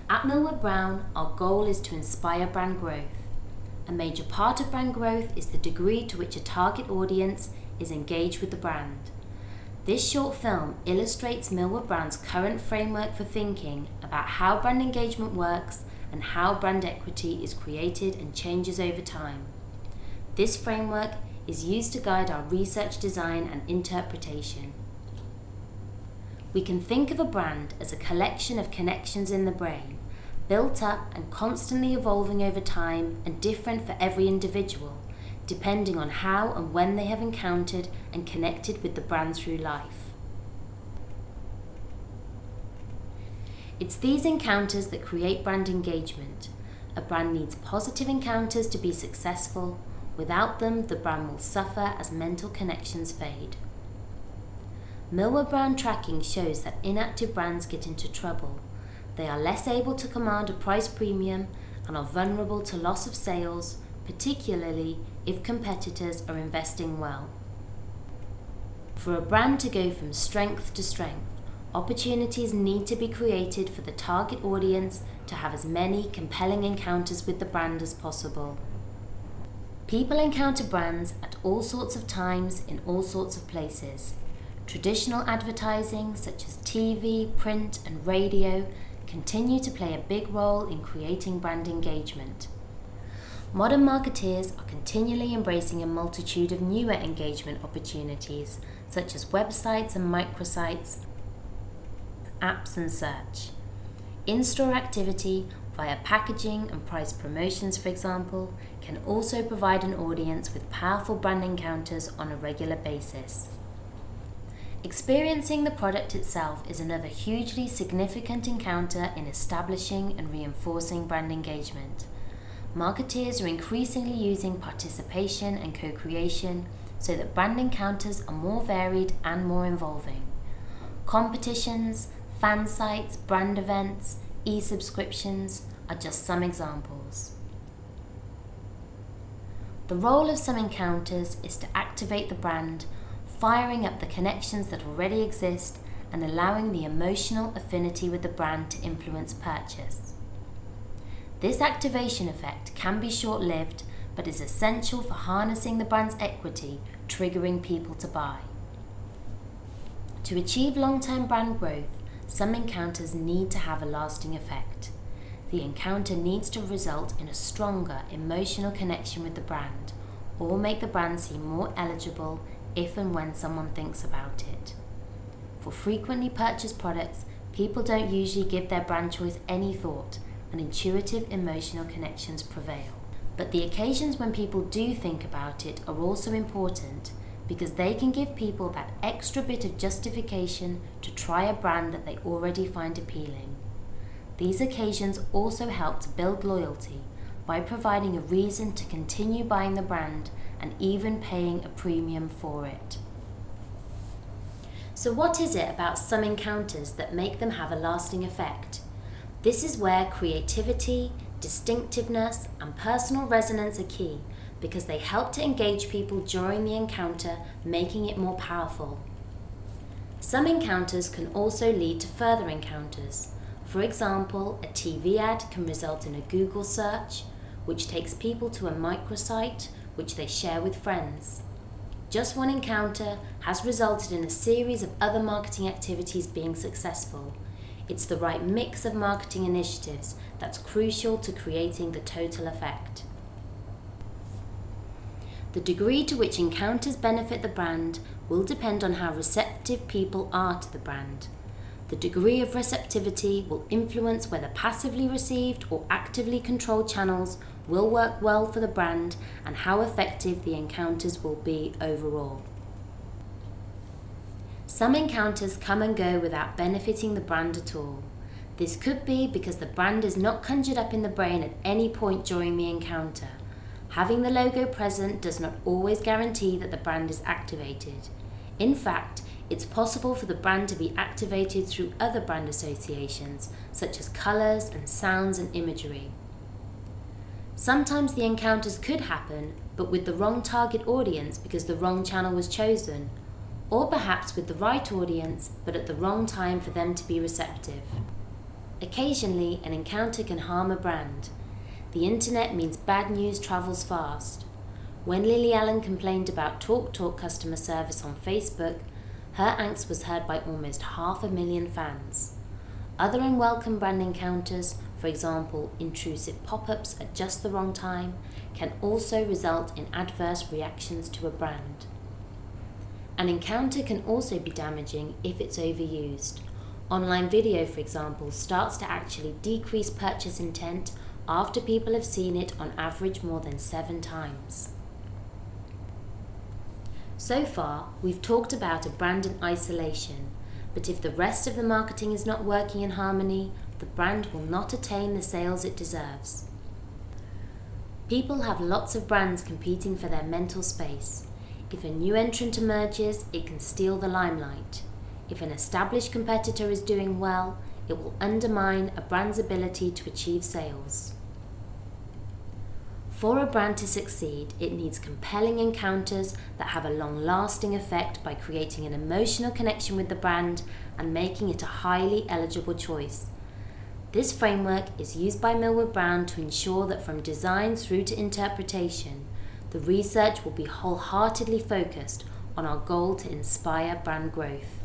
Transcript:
At Millward Brown, our goal is to inspire brand growth. A major part of brand growth is the degree to which a target audience is engaged with the brand. This short film illustrates Millward Brown's current framework for thinking about how brand engagement works and how brand equity is created and changes over time. This framework is used to guide our research, design, and interpretation. We can think of a brand as a collection of connections in the brain, built up and constantly evolving over time and different for every individual, depending on how and when they have encountered and connected with the brand through life. It's these encounters that create brand engagement. A brand needs positive encounters to be successful. Without them, the brand will suffer as mental connections fade. Millward Brown tracking shows that inactive brands get into trouble. They are less able to command a price premium and are vulnerable to loss of sales, particularly if competitors are investing well. For a brand to go from strength to strength, opportunities need to be created for the target audience to have as many compelling encounters with the brand as possible. People encounter brands at all sorts of times in all sorts of places. Traditional advertising such as TV, print, and radio continue to play a big role in creating brand engagement. Modern marketeers are continually embracing a multitude of newer engagement opportunities such as websites and microsites, apps and search. In-store activity via packaging and price promotions, for example, can also provide an audience with powerful brand encounters on a regular basis. Experiencing the product itself is another hugely significant encounter in establishing and reinforcing brand engagement. Marketeers are increasingly using participation and co-creation so that brand encounters are more varied and more involving. Competitions, fan sites, brand events, e-subscriptions are just some examples. The role of some encounters is to activate the brand, firing up the connections that already exist and allowing the emotional affinity with the brand to influence purchase. This activation effect can be short-lived, but is essential for harnessing the brand's equity, triggering people to buy. To achieve long-term brand growth, some encounters need to have a lasting effect. The encounter needs to result in a stronger emotional connection with the brand, or make the brand seem more eligible if and when someone thinks about it. For frequently purchased products, people don't usually give their brand choice any thought, and intuitive emotional connections prevail. But the occasions when people do think about it are also important, because they can give people that extra bit of justification to try a brand that they already find appealing. These occasions also help to build loyalty by providing a reason to continue buying the brand and even paying a premium for it. So what is it about some encounters that make them have a lasting effect? This is where creativity, distinctiveness, and personal resonance are key, because they help to engage people during the encounter, making it more powerful. Some encounters can also lead to further encounters. For example, a TV ad can result in a Google search, which takes people to a microsite, which they share with friends. Just one encounter has resulted in a series of other marketing activities being successful. It's the right mix of marketing initiatives that's crucial to creating the total effect. The degree to which encounters benefit the brand will depend on how receptive people are to the brand. The degree of receptivity will influence whether passively received or actively controlled channels will work well for the brand and how effective the encounters will be overall. Some encounters come and go without benefiting the brand at all. This could be because the brand is not conjured up in the brain at any point during the encounter. Having the logo present does not always guarantee that the brand is activated. In fact, it's possible for the brand to be activated through other brand associations, such as colours and sounds and imagery. Sometimes the encounters could happen, but with the wrong target audience because the wrong channel was chosen, or perhaps with the right audience, but at the wrong time for them to be receptive. Occasionally, an encounter can harm a brand. The internet means bad news travels fast. When Lily Allen complained about TalkTalk customer service on Facebook, her angst was heard by almost 500,000 fans. Other unwelcome brand encounters, for example, intrusive pop-ups at just the wrong time, can also result in adverse reactions to a brand. An encounter can also be damaging if it's overused. Online video, for example, starts to actually decrease purchase intent after people have seen it on average more than 7 times. So far, we've talked about a brand in isolation, but if the rest of the marketing is not working in harmony, the brand will not attain the sales it deserves. People have lots of brands competing for their mental space. If a new entrant emerges, it can steal the limelight. If an established competitor is doing well, it will undermine a brand's ability to achieve sales. For a brand to succeed, it needs compelling encounters that have a long-lasting effect by creating an emotional connection with the brand and making it a highly eligible choice. This framework is used by Millward Brown to ensure that from design through to interpretation, the research will be wholeheartedly focused on our goal to inspire brand growth.